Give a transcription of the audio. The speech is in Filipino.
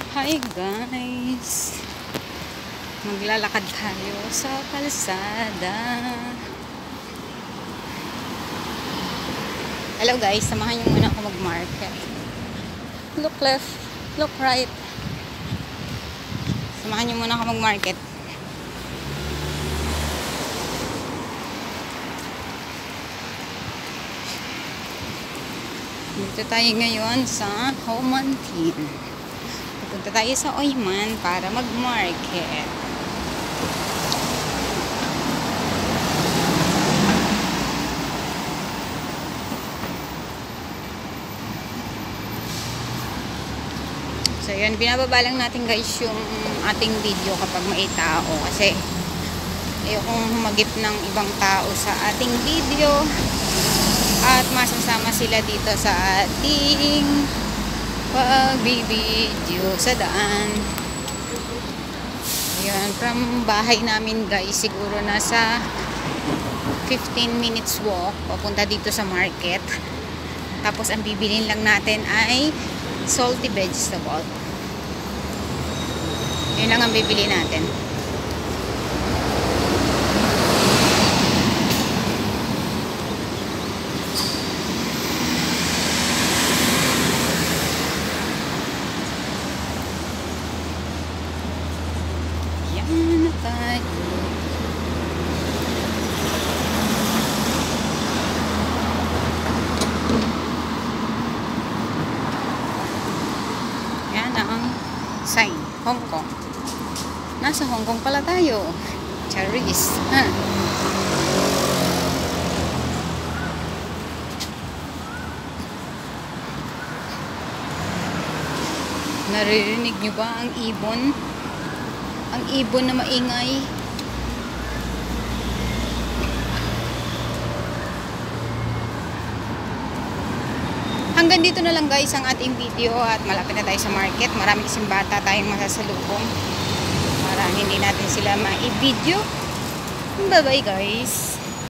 Hi guys, maglalakad tayo sa kalsada. Hello guys, samahan niyo muna ako mag-market. Look left, look right. Samahan niyo muna ako mag-market. Dito tayo ngayon sa Homantin. Punta tayo sa Oyman para mag-market. So yun, binababa lang natin guys yung ating video kapag may tao kasi ayokong humagip ng ibang tao sa ating video at masasama sila dito sa ating pagbibideo sa daan. Ayan, from bahay namin guys, siguro nasa 15 minutes walk papunta dito sa market. Tapos ang bibilin lang natin ay salty vegetable. Yun lang ang bibili natin. Yan tayo. Yan ang sign, Hong Kong. Nasa Hong Kong pala tayo. Charis. Naririnig nyo ba ang ibon? Ang ibon na maingay. Hanggang dito na lang guys ang ating video at malapit na tayo sa market. Marami kasing bata tayong masasalubong. Para hindi natin sila ma-video. Bye bye guys.